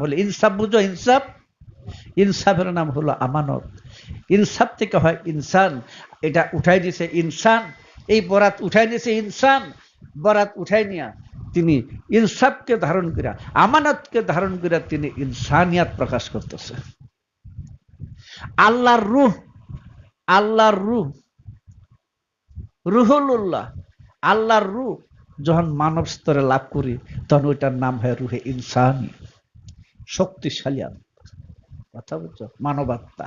বলে ইনসাফ বুঝো, ইনসাফ, ইনসাফের নাম হলো আমানত। ইনসাফ থেকে হয় ইনসান, এটা উঠাই দিয়েছে ইনসান, এই বরাত উঠাই দিয়েছে ইনসান, বরাত উঠাই নিয়া তিনি ইনসাফকে ধারণ করিয়া আমানতকে ধারণ করিয়া তিনি ইনসানিয়াত প্রকাশ করতেছে। আল্লাহর রূহ, আল্লাহর রূহ, রুহুল্লাহ, আল্লাহর রূহ যখন মানব স্তরে লাভ করি তখন ওইটার নাম হয় রুহে ইনসানি, শক্তিশালী কথা বুঝছো, মানবাত্মা।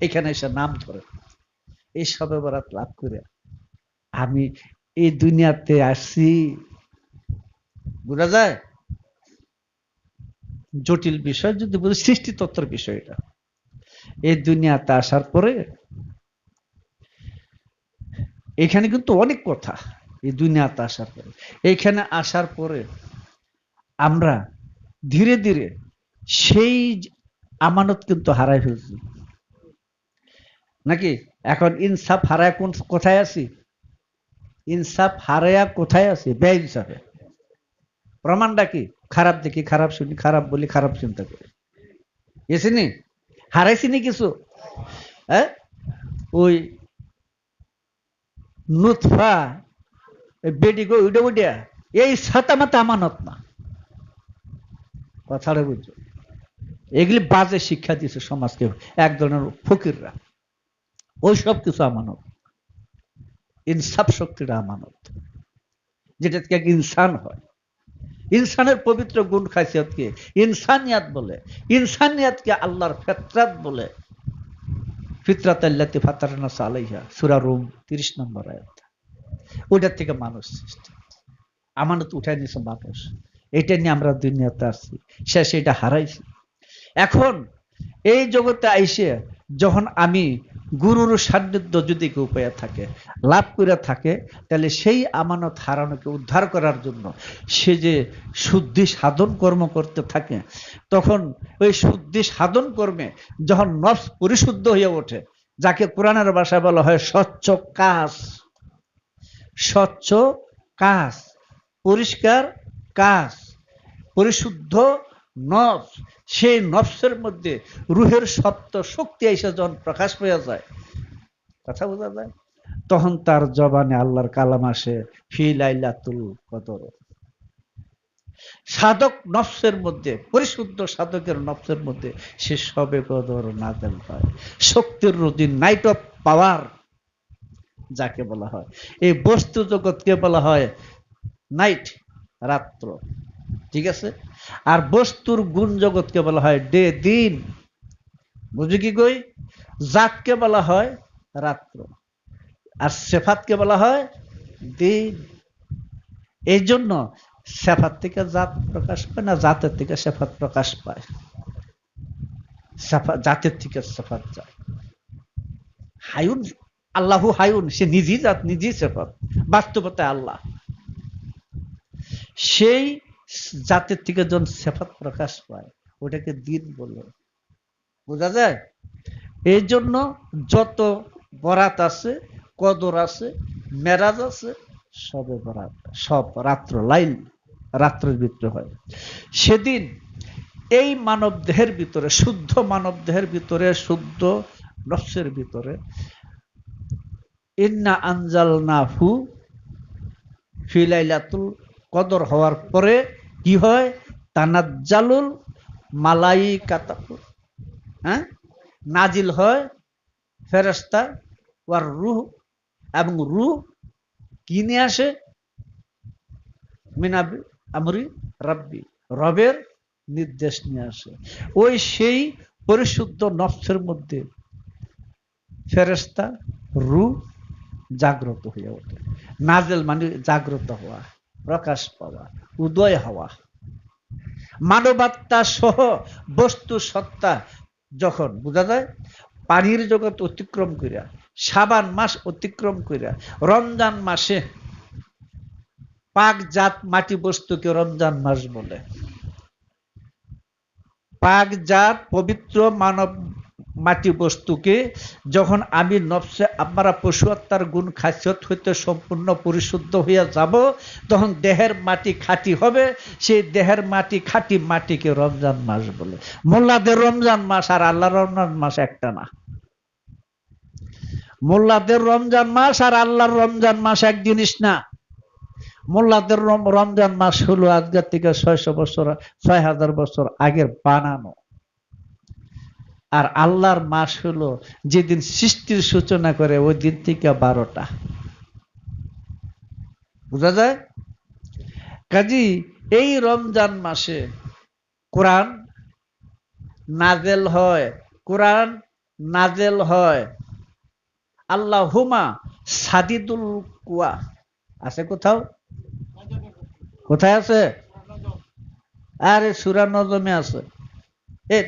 এখানে এসে নাম ধরে এই সবে বরাত লাভ করে আমি এই দুনিয়াতে আসছি। বোঝা যায় জটিল বিষয় যদি বুঝি, সৃষ্টিতত্ত্বের বিষয় এটা। এই দুনিয়াতে আসার পরে এখানে কিন্তু অনেক কথা, এই দুনিয়াতে আসার পরে, এইখানে আসার পরে আমরা ধীরে ধীরে সেই আমানত কিন্তু হারাই ফেলছি নাকি? এখন ইনসাফ হারায় কোন কোথায় আছি? ইনসাফ হারায়া কোথায় আছি? বেইনসাফে। প্রমাণটা কি? খারাপ দেখি খারাপ শুনি, খারাপ বলি, খারাপ চিন্তা করি, এসিনি হারাইছিনি কিছু? হ্যাঁ, ওই নুতফা বেডি গো উডে উডিয়া এই সাতামাতা আমানত না, কথাটা বুঝছো? এগুলি বাজে শিক্ষা দিয়েছে সমাজকে এক ধরনের ফকিররা। ওই সব কিছু আমানত, ইনসাফ শক্তিটা আমানত, যেটা থেকে ইনসান হয়। ইনসানের পবিত্র গুণ খাসিয়তকে ইনসানিয়াত বলে, ইনসানিয়াতকে আল্লাহর ফিতরাত বলে। ফিতরাত আল্লাতী ফাতারানা আলাইহা, সূরা রুম 30 নম্বর আয়াত। ওইটার থেকে মানুষ সৃষ্টি, আমানত উঠাই নিয়েছে মানুষ, এটা নিয়ে আমরা দুনিয়াতে আসছি, শেষ এটা হারাইছি। এখন এই জগতে আইসে যখন আমি গুরুর সান্নিধ্য যদি কেউ পেয়ে থাকে, লাভ করে থাকে, তাহলে সেই আমানত হারানোকে উদ্ধার করার জন্য সে যে শুদ্ধি সাধন কর্ম করতে থাকে, তখন ওই শুদ্ধি সাধন কর্মে যখন নফস পরিশুদ্ধ হয়ে ওঠে, যাকে কোরআনের ভাষায় বলা হয় স্বচ্ছ কাজ, স্বচ্ছ কাজ, পরিষ্কার কাজ, পরিশুদ্ধ নফস, সেই নফসের মধ্যে রুহের সত্য শক্তি এসে যখন প্রকাশ পেয়ে যায়, কথা বোঝা যায়, তখন তার জবানে আল্লাহর কালাম আসে, ফি লাইলাতুল কদর। সাধক নফসের মধ্যে, পরিশুদ্ধ সাধকের নফসের মধ্যে সে সবে কদর নাযিল হয়, শক্তির রোজি, নাইট অফ পাওয়ার যাকে বলা হয়। এই বস্তু জগৎকে বলা হয় নাইট, রাত্র, ঠিক আছে? আর বস্তুর গুণ জগৎকে বলা হয় ডে, দিন। বুঝি কি কই? জাতকে বলা হয় রাত্র, আর সেফাতকে বলা হয় দিন। এই জন্য সেফাত থেকে জাত প্রকাশ পায় না, জাতের থেকে সেফাত প্রকাশ পায়, জাতের থেকে সেফাত যায়। হায়ুন, আল্লাহু হায়ুন, সে নিজেই জাত, নিজেই সেফাত, বাস্তবতা আল্লাহ। সেই জাতের থেকে যখন সেফাত প্রকাশ পায় ওটাকে দিন বলে, বোঝা যায়? এই জন্য যত বরাত আছে, কদর আছে, মেরাজ আছে, সবে বরাত, সব রাত্র, লাইল, রাত্রের ভিতরে হয়। সেদিন এই মানব দেহের ভিতরে, শুদ্ধ মানব দেহের ভিতরে, শুদ্ধ নফসের ভিতরে, ইন্না আনজালনাহু ফি লাইলাতুল কদর হওয়ার পরে কি হয়? তানাজ্জালুল মালাইকাতু, হ্যাঁ, নাজিল হয় ফেরেশতা, ওয়ার রূহ, এবং রূহ কি নিয়ে আসে? মিনাবি আমরি রাব্বি, রবের নির্দেশ নিয়ে আসে। ওই সেই পরিশুদ্ধ নফসের মধ্যে ফেরেশতা, রূহ জাগ্রত হয়ে ওঠে। নাজেল মানে জাগ্রত হওয়া, প্রকাশ পাওয়া, উদয় হওয়া। মানবাত্মা সহ বস্তু সত্তা যখন বোঝা যায়, পানির জগৎ অতিক্রম করিয়া, শাবান মাস অতিক্রম করিয়া, রমজান মাসে পাক জাত মাটি বস্তুকে রমজান মাস বলে। পাক জাত পবিত্র মানব মাটি বস্তুকে যখন আমি নফসে আমরা পশু আত্মার গুণ খাসিয়ত হইতে সম্পূর্ণ পরিশুদ্ধ হইয়া যাব, তখন দেহের মাটি খাঁটি হবে। সেই দেহের মাটি খাঁটি মাটিকে রমজান মাস বলে। মোল্লাদের রমজান মাস আর আল্লাহর রমজান মাস একটা না। মোল্লাদের রমজান মাস আর আল্লাহর রমজান মাস এক জিনিস না। মোল্লাদের রমজান মাস হলো আজকের থেকে 600 বছর 6000 বছর আগের বানানো, আর আল্লাহর মাস হলো যেদিন সৃষ্টির সূচনা করে ওই দিন থেকে 12টা। বুঝা যায়? কাজী এই রমজান মাসে কোরআন নাজেল হয়। কোরআন নাজেল হয় আল্লাহুমা সাদিদুল কুয়া। আছে কোথাও? কোথায় আছে? আরে সূরা নজমে আছে।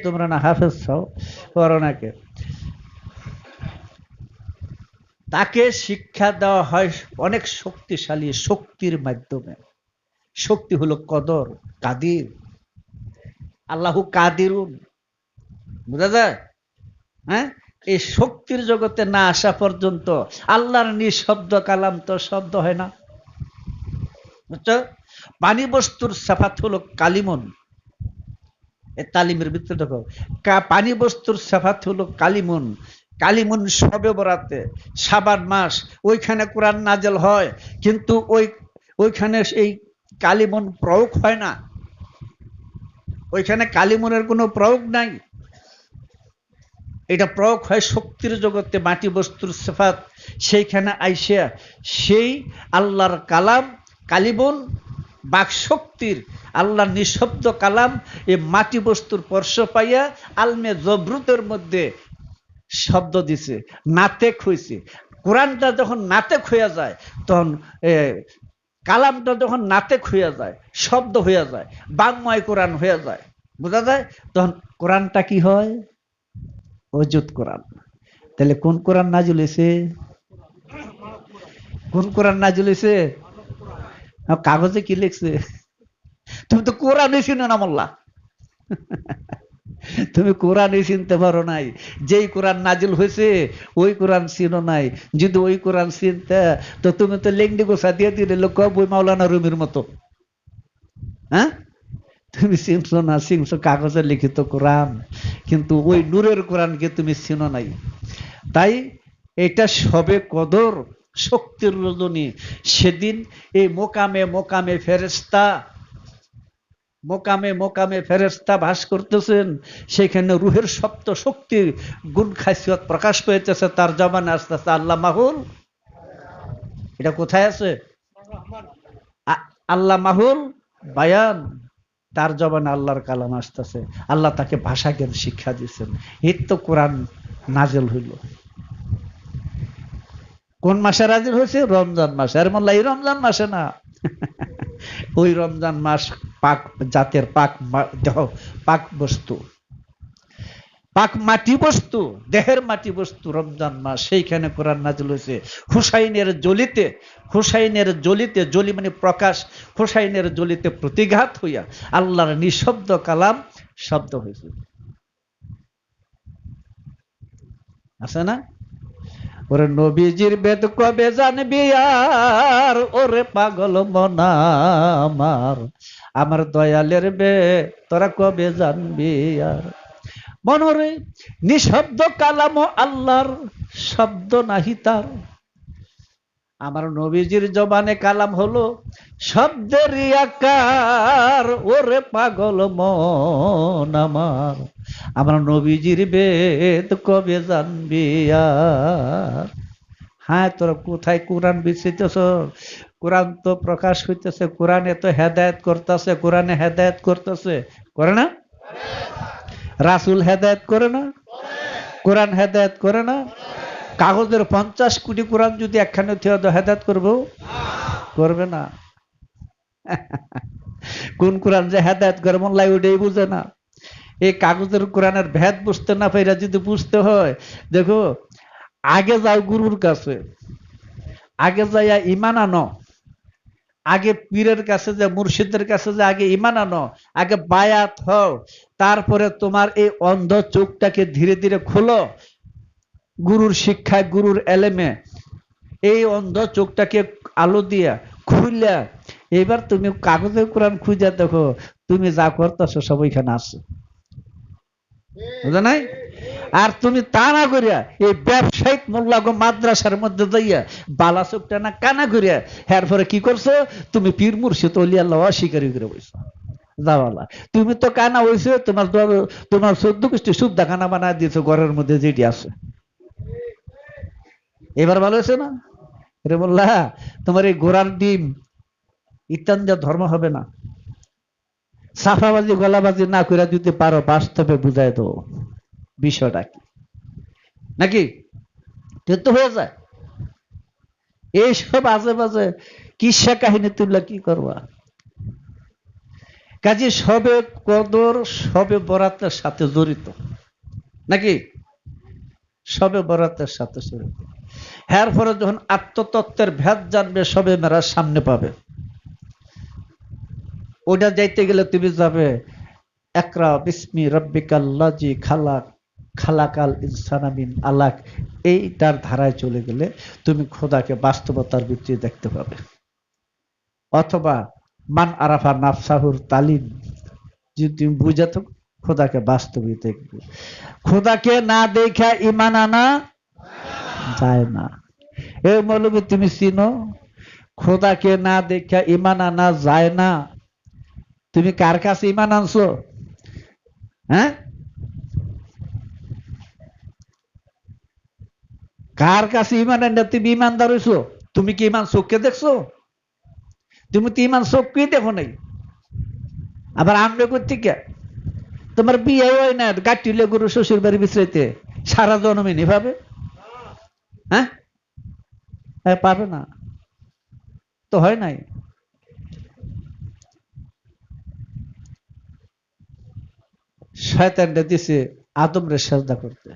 তোমরা না হাফেজ ছাও করোনাকে। তাকে শিক্ষা দেওয়া হয় অনেক শক্তিশালী শক্তির মাধ্যমে। শক্তি হলো কদর, কাদির। আল্লাহু কাদিরুন। বুঝা যায়? হ্যাঁ, এই শক্তির জগতে না আসা পর্যন্ত আল্লাহর নিঃশব্দ কালাম তো শব্দ হয় না। বুঝছো? পানি বস্তুর সাফাত হলো কালিমন। তালিমের ভিতরে দেখো, পানি বস্তুর সাফাত হলো কালিমন। কালিমন সবে বরাতে শাবান মাস, ওইখানে কোরআন নাজেল হয়, কিন্তু ওইখানে এই কালিমন প্রয়োগ হয় না। ওইখানে কালিমনের কোনো প্রয়োগ নাই। এটা প্রয়োগ হয় শক্তির জগতে, মাটি বস্তুর সিফাত। সেইখানে আইসা সেই আল্লাহর কালাম কালিমন বাক শক্তির আল্লাহর নিঃশব্দ কালাম এই মাটি বস্তুর স্পর্শ পাইয়া আলমে জবরুতের মধ্যে শব্দ দিছে, নাতেক হয়েছে। কোরআনটা যখন নাতেক হইয়া যায়, তখন কালামটা যখন নাতেক হইয়া যায়, শব্দ হইয়া যায়, বাংময় কোরআন হইয়া যায়। বোঝা যায়? তখন কোরআনটা কি হয়? অজুদ কোরআন। তাহলে কোন কোরআন নাজিল হয়েছে? কোন কোরআন নাজিল হয়েছে? কাগজে কি লিখছে? তুমি তো কোরআনই চিনো না মোল্লা। তুমি কোরআনই চিনতে পারো নাই। যেই কোরআন নাজিল হয়েছে ওই কোরআন চিনো নাই। যদি ওই কোরআন চিনতে, তো তুমি তো লেংডি গোসা দিয়ে দিলে লোক বই মাওলানা রুমির মতো। হ্যাঁ, তুমি চিনছো না, চিনছো কাগজে লিখিত কোরআন, কিন্তু ওই নূরের কোরআনকে তুমি চিনো নাই। তাই এটা সবে কদর, শক্তির রজনী। সেদিন এই মোকামে মোকামে ফেরেশতা, মোকামে মোকামে ফেরেশতা বাস করতেছেন। সেখানে রুহের সপ্ত শক্তির গুণ খাসিয়ত প্রকাশ পেয়েছে। তার জবানে আসতেছে আল্লাহ মাহুল। এটা কোথায় আছে? আল্লাহ মাহুল বায়ান। তার জবানে আল্লাহর কালাম আসতেছে। আল্লাহ তাকে ভাষা জ্ঞান শিক্ষা দিচ্ছেন। এই তো কোরআন নাজেল হইল। কোন মাসে নাজিল হয়েছে? রমজান মাসে। আর মোল্লা এই রমজান মাসে না, ওই রমজান মাস পাক জাতের পাক দেহ, পাক বস্তু, পাক মাটি বস্তু, দেহের মাটি বস্তু রমজান মাস। সেইখানে কোরআন নাজিল হয়েছে। হুসাইনের জ্বলিতে, হুসাইনের জ্বলিতে, জ্বলি মানে প্রকাশ, হুসাইনের জ্বলিতে প্রতিঘাত হইয়া আল্লাহর নিঃশব্দ কালাম শব্দ হয়েছে। আছে না? ওরে নবীজির বেদ কবে জানবি আর, ওরে পাগল মনা আমার, আমার দয়ালের বেদ তোরা কবে জানবি আর। মনরে নিঃশব্দ কালাম আল্লাহর শব্দ নাহি তার। আমার নবীজির জবানে কালাম হলো শব্দের আকার। ওরে পাগল মন আমার, আমার নবীজির বেদ কবে জানবি আর। হ্যাঁ, তোরা কোথায় কোরআন বিছাইতেছ? কোরআন তো প্রকাশ হইতেছে, কোরআনে তো হেদায়েত করতেছে, কোরআনে হেদায়েত করতেছে, করে না? রাসূল হেদায়েত করে না? কোরআন হেদায়েত করে না? কাগজের 50 কোটি কোরআন যদি একখানে হেদায়েত করবো? করবে না। কোন কোরআন যে হেদায়েত করে মোল্লাই ওইটাই বুঝে না। এই কাগজের কোরআনের ভেদ বুঝতে না পাইরা যদি বুঝতে হয়, দেখো আগে যাও গুরুর কাছে, আগে যাইয়া ইমান আনো, আগে পীরের কাছে যে, মুর্শিদের কাছে যে আগে ঈমান আনো, আগে বায়াত হও, তারপরে তোমার এই অন্ধ চোখটাকে ধীরে ধীরে খোলো গুরুর শিক্ষায়, গুরুর এলেমে। এই অন্ধ চোখটাকে আলো দিয়া খুললা এবার তুমি কাগজে কোরআন খুঁজে দেখো, তুমি যা করতেছো সব ওইখানে আছে, বুঝো নাই? আর তুমি তা না করিয়া এই ব্যবসায়িক মোল্লাগো মাদ্রাসার মধ্যে যাইয়া বালা চোখটা না কানা করিয়া এর পরে কি করছো? তুমি পীর মুর্শিদ ওলি আল্লাহ অস্বীকারী করে বসছো। যাওয়ালা তুমি তো কানা হইছো, তোমার 14 গোষ্ঠী শুদ্ধা খানা বানায় দিয়েছো ঘরের মধ্যে যেটি আছে। এবার ভালো হয়েছে না? রে বললা তোমার এই গোড়ার ডিম ইত্যাদি ধর্ম হবে না। সাফাবাজি গলাবাজি না করে যদি পারো বাস্তবে বুঝাই দেবো বিষয়টা কি, নাকি তো হয়ে যায়। এইসব আজে বাজে কিসা কাহিনী তুললে কি করবা? কাজে সবে কদর সবে বরাতের সাথে জড়িত, নাকি? সবে বরাতের সাথে জড়িত। এর পরে যখন আত্মতত্ত্বের ভেদ জানবে, সবে মেরাজ সামনে পাবে, ওটা যাইতে গেলে তুমি যাবে ইকরা বিসমি রাব্বিকাল্লাযী খালাক, খালাকাল ইনসানা মিন আলাক, এইটার ধারায় চলে গেলে তুমি খোদাকে বাস্তবতার ভিত্তিতে দেখতে পাবে। অথবা মান আরাফা নাফসাহুর তালিম, যদি তুমি বুঝে থাকো খোদাকে বাস্তবে দেখবে। খোদাকে না দেখা ঈমান আনা যায় না। এই মৌলবী তুমি চিনো? খোদাকে না দেখা ঈমান আনা যায় না। তুমি কার কাছে ঈমান আনছো? হ্যাঁ, কার কাছে ঈমান আনলে তুমি ঈমানদার হইছো? তুমি কি ঈমান চোখকে দেখছো? তুমি তো ঈমান চোখকেই দেখো নাই। আবার আমরা কোত্থেকে? তোমার বিয়ে হয় না, কাটিলে গরু শ্বশুর বাড়ি বিশ্রাইতে সারা জন্মে নিভাবে? হ্যাঁ, পাবে না তো, হয় নাই। শয়তানটা দিছে আদমরে সেজদা করতে,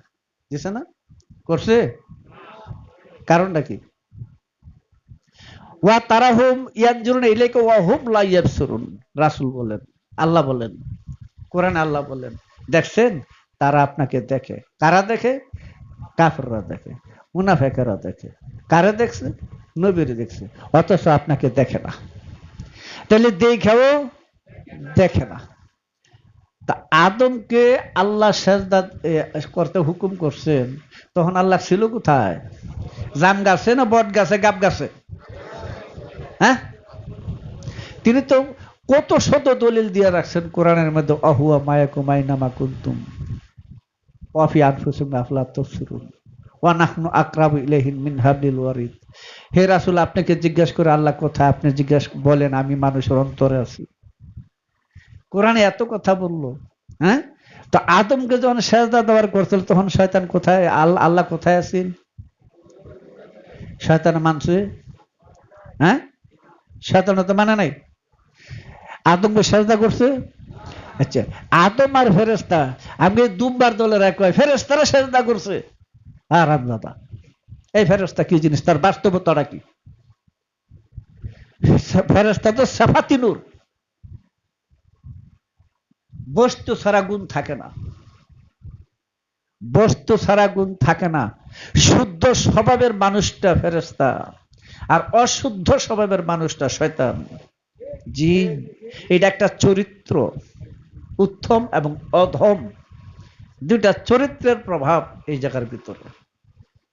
দিছে না? করছে? কারণটা কি? ওয়া তারাহুম ইয়ানজুরুনা ইলাইকা ওয়া হুম লা ইয়াবসুরুন, রাসূল বলেন, আল্লাহ বলেন, কোরআনে আল্লাহ বলেন, দেখছেন তারা আপনাকে দেখে। কারা দেখে? কাফেররা দেখে, মুনাফিকরা দেখে। কারে দেখছে? নবীরে দেখছে, অথচ আপনাকে দেখে না। তাহলে দেখাও দেখে না। তা আদমকে আল্লাহ সেজদা করতে হুকুম করছেন, তখন আল্লাহ ছিল কোথায়? জাম গাছে না বট গাছে, গাব গাছে? হ্যাঁ, তিনি তো কত শত দলিল দিয়ে রাখছেন কোরআনের মধ্যে, অহুয়া মায়াকুম আইনামা কুনতুম ওয়াফি আনফুসিকুম আফলা তুবসিরুন ওয়া নাহনু আকরাবু ইলাইহি মিন হাবলিল ওয়ারিদ। হে রাসূল, আপনাকে জিজ্ঞাসা করে আল্লাহ কোথায়, আপনি জিজ্ঞাসা বলেন আমি মানুষের অন্তরে আছি। কোরআনে এত কথা বললো। হ্যাঁ, তো আদমকে যখন সেজদা দেওয়ার করছিল তখন শয়তান কোথায়? আল্লাহ কোথায় আছেন? শয়তান মানছে? হ্যাঁ, শয়তান তো মানে নাই। আদমকে সেজদা করছে। আচ্ছা, আদম আর ফেরেশতা আমি দুবার দলের এক হয়, ফেরেশতারা সেজদা করছে। আর দাদা, এই ফেরেশতা কি জিনিস, তার বাস্তবতাটা কি? ফেরেশতা তো সাফাতি নূর, বস্তু ছাড়া গুণ থাকে না, বস্তু ছাড়া গুণ থাকে না। শুদ্ধ স্বভাবের মানুষটা ফেরেশতা, আর অশুদ্ধ স্বভাবের মানুষটা শয়তান, জিন। এটা একটা চরিত্র, উত্তম এবং অধম দুইটা চরিত্রের প্রভাব এই জায়গার ভিতরে।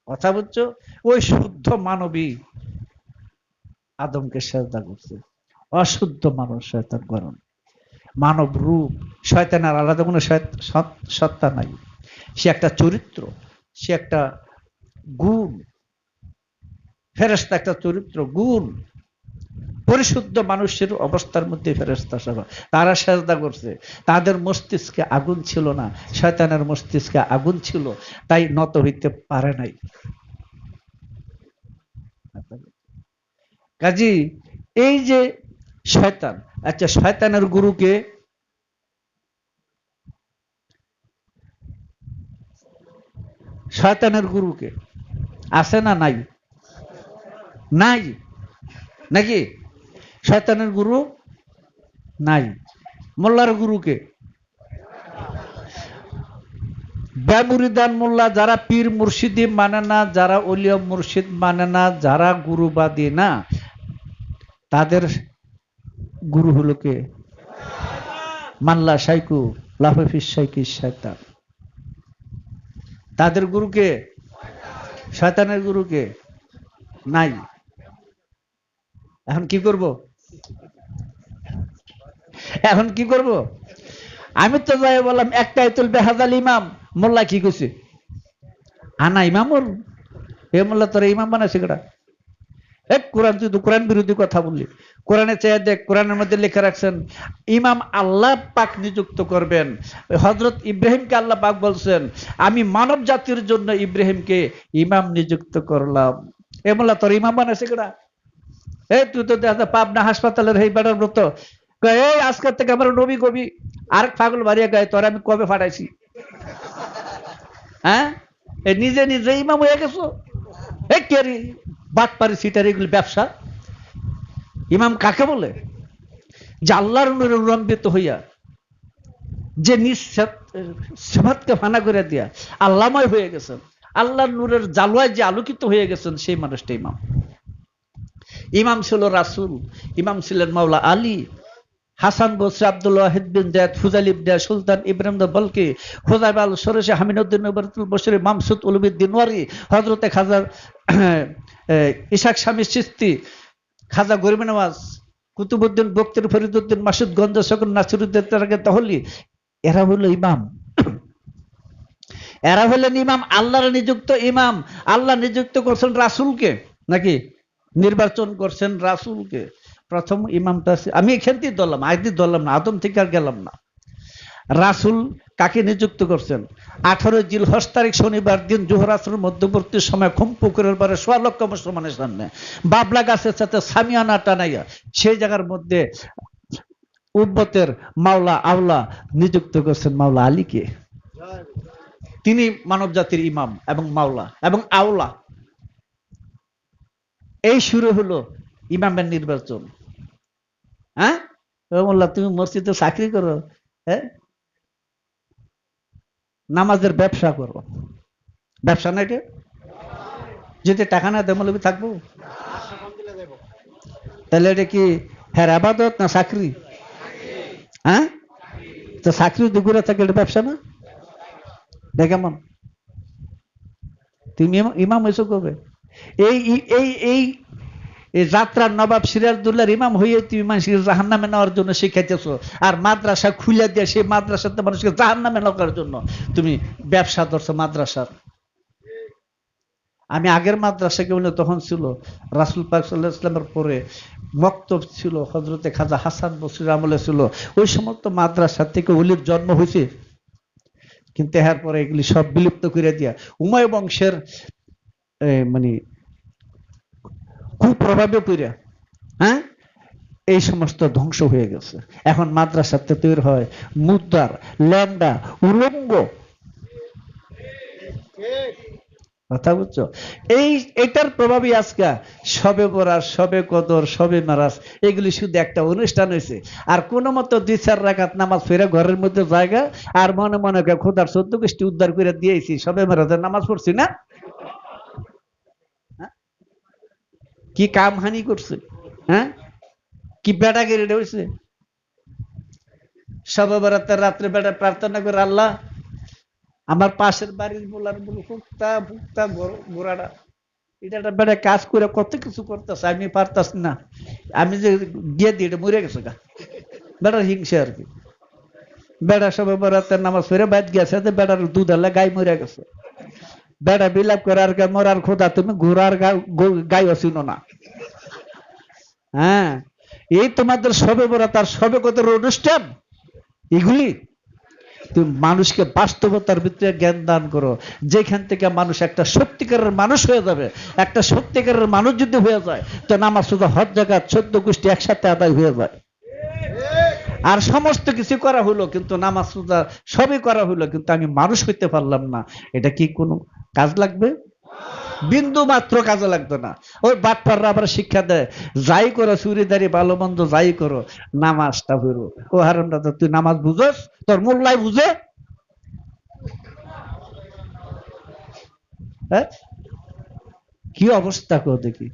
কথা বুঝছো? ওই শুদ্ধ মানবী আদমকে সেজদা করছে, অশুদ্ধ মানুষ শয়তান করেন। মানব রূপ, শয়তানের আলাদা কোনো সত্তা নাই। সে একটা চরিত্র, সে একটা গুণ। ফেরেশতা একটা চরিত্র, গুণ। পরিশুদ্ধ মানুষের অবস্থার মধ্যে ফেরেশতা সব তারা সেজদা করছে। তাদের মস্তিষ্কে আগুন ছিল না, শয়তানের মস্তিষ্কে আগুন ছিল, তাই নত হইতে পারে নাই। কাজী এই যে শয়তান, আচ্ছা শয়তানের গুরুকে? শয়তানের গুরুকে আছে না নাই? নাই, নাকি? শয়তানের গুরু নাই। মোল্লার গুরুকে বেমুরিদান মোল্লা, যারা পীর মুর্শিদি মানে না, যারা ওলিয়া মুর্শিদ মানে না, যারা গুরুবাদী না, তাদের গুরু হলো কে? মাল্লা শাইকু লাফিস শাইকি শয়তান। তাদের গুরুকে, শয়তানের গুরুকে নাই। এখন কি করব? এখন কি করব? আমি তো যাই বললাম একটাই তুলবে হাজাল ইমাম। মোল্লা কি করছে? আনা ইমাম ওর এ মোল্লা তোর ইমাম বানাইছে কেডা? এক কোরআন, তুই তো কোরআন বিরোধী কথা বললি। কোরআনে চেয়ে দেখ, কোরআনের মধ্যে লেখা রাখছেন ইমাম আল্লাহ পাক নিযুক্ত করবেন। হযরত ইব্রাহিমকে আল্লাহ পাক বলছেন আমি মানব জাতির জন্য ইব্রাহিমকে ইমাম নিযুক্ত করলাম। এ মোল্লা তোর ইমাম বানাইছে কেডা? এই তুই তো দেখা পাবনা হাসপাতালের এই বেটার মতো এই আজকের থেকে আমার নবী কবি আর পাগল বাড়িয়া গায়ে তোর আমি কবে ফাটাইছি? হ্যাঁ, নিজে নিজে ইমাম হয়ে গেছো। এই কেরি বাটপারি সিটার এগুলি ব্যবসা। ইমাম কাকে বলে? যে আল্লাহর নূরে রূপান্তরিত হইয়া, যে নিজ সিফাতকে ফানা করে দিয়া আল্লাহময় হয়ে গেছেন, আল্লাহর নূরের জালুয়ায় যে আলোকিত হয়ে গেছেন, সেই মানুষটা ইমাম। ইমাম ছিল রাসূল, ইমাম ছিলেন মাওলা আলী, হাসান বসরি, আব্দুল ওয়াহিদ বিন জায়েদ, ফুজাইল ইবনে সুলতান ইব্রাহিম বলকি, হুযাইফা আল শরশি, হামিদউদ্দিন নবরতুল বশরি, মামসুদ উলুমিদ্দিন ওয়ারি, হযরতে খাজা ইসহাক শামী চিশতি, খাজা গরিব নওয়াজ, কুতুবউদ্দিন বখতিয়ার, ফরিদউদ্দিন মাসুদ, গঞ্জ শকুন, নাসিরউদ্দিন তারাকে তহলি, এরা হলো ইমাম। এরা হলেন ইমাম, আল্লাহর নিযুক্ত ইমাম। আল্লাহ নিযুক্ত করছেন রাসূলকে, নাকি নির্বাচন করছেন রাসূলকে। প্রথম ইমামটা আমি এখান থেকে ধরলাম, আজকে ধরলাম না, আদম থেকে আর গেলাম না। রাসূল কাকে নিযুক্ত করছেন? 18 জিলহজ তারিখ শনিবার দিন জোহর আসরের মধ্যবর্তী সময় খুম পুকুরের পারে 1.25 লক্ষ মুসলমানের সামনে বাবলা গাছের সাথে সামিয়ানা টানাইয়া সেই জায়গার মধ্যে উম্মতের মাওলা আওলা নিযুক্ত করছেন মাওলা আলীকে। তিনি মানব জাতির ইমাম এবং মাওলা এবং আওলা। এই শুরু হলো ইমামের নির্বাচন। হ্যাঁ, মোল্লা তুমি মসজিদে চাকরি করো, হ্যাঁ, নামাজের ব্যবসা করো। ব্যবসা না এটা? যদি টাকা না দেয় মৌলবি থাকবো? তাহলে এটা কি হ্যাঁ আবাদত না চাকরি? হ্যাঁ, তো চাকরি দুগুড়া থাকে, এটা ব্যবসা না? কেমন তুমি ইমাম হয়েছো কবে? এই এই এই যাত্রার নবাব সিরাজউদ্দৌলার ইমাম হয়ে তুমি মানুষকে জাহান্নামে নেওয়ার জন্য শিখাইতেছো, আর মাদ্রাসা খুলে দিয়ে সেই মাদ্রাসাতে মানুষকে জাহান্নামে নেওয়ার জন্য তুমি ব্যবসা ধরছো মাদ্রাসার। আমি আগের মাদ্রাসা কেউ তখন ছিল রাসূল পাক সাল্লাল্লাহু আলাইহি ওয়াসাল্লামের পরে মক্তব ছিল, হযরতে খাজা হাসান বসরির আমলে ছিল। ওই সমস্ত মাদ্রাসা থেকে ওলির জন্ম হয়েছে, কিন্তু এর পরে এগুলি সব বিলুপ্ত করে দিয়া উমাইয়া বংশের মানে কুপ্রভাবে পড়ে, হ্যাঁ, এই সমস্ত ধ্বংস হয়ে গেছে। এখন মাদ্রাসাতে তৈরি হয় মুদ্রার ল্যাংডা উলঙ্গ। কথা বুঝছো? এটার প্রভাবই আজকে সবে বরাত, সবে কদর, সবে মেরাজ এগুলি শুধু একটা অনুষ্ঠান হয়েছে। আর কোনো মতো 2-4 রাকাত নামাজ ফেরে ঘরের মধ্যে জায়গা, আর মনে মনে খোদার 14 গোষ্ঠী উদ্ধার করে দিয়েছি, সবে মেরাজের নামাজ পড়ছি না। কি কামহানি করছে? হ্যাঁ, কি বেটাগিরি হয়েছে? সবে বরাতের রাত্রে বেটা প্রার্থনা করে, আল্লাহ আমার পাশের বাড়ির বলার বলে ফুকতা ফুকতা গোড়াটা এটা একটা বেটা কাজ করে কত কিছু করতেছে, আমি পারতাস না, আমি যে দিয়ে দিই এটা মরে গেছে গা। বেটার হিংসে আর কি। বেটা সবে বরাতের নামাজ ফেরে বাইত গেছে, বেটার দুধ আল্লাহ গাই মরে গেছে। বেটা বিলাপ করে আর মরার খোদা তুমি ঘোড়ার গাই অচিনো না। হ্যাঁ, এই তোমাদের সবে বরাত আর সবে কদর অনুষ্ঠান, এগুলি তুমি মানুষকে বাস্তবতার ভিতরে জ্ঞান দান করো, যেখান থেকে মানুষ একটা সত্যিকারের মানুষ হয়ে যাবে। একটা সত্যিকারের মানুষ যদি হয়ে যায় তো নামাজ শুধু হজ জাকাত 14 গোষ্ঠী একসাথে আদায় হয়ে যায়। আর সমস্ত কিছু করা হলো কিন্তু নামাজ রোজা সবই করা হলো, কিন্তু আমি মানুষ হইতে পারলাম না, এটা কি কোনো কাজ লাগবে? বিন্দু মাত্র কাজে লাগতো না। ওই বাটপাররা আবার শিক্ষা দেয়, যাই করো চুরিদারি ভালো মন্দ যাই করো, নামাজটা পড়ো। ও হারামটা, তো তুই নামাজ বুঝোস? তোর মোল্লাই বুঝে? হ্যাঁ, কি অবস্থা কো দেখি।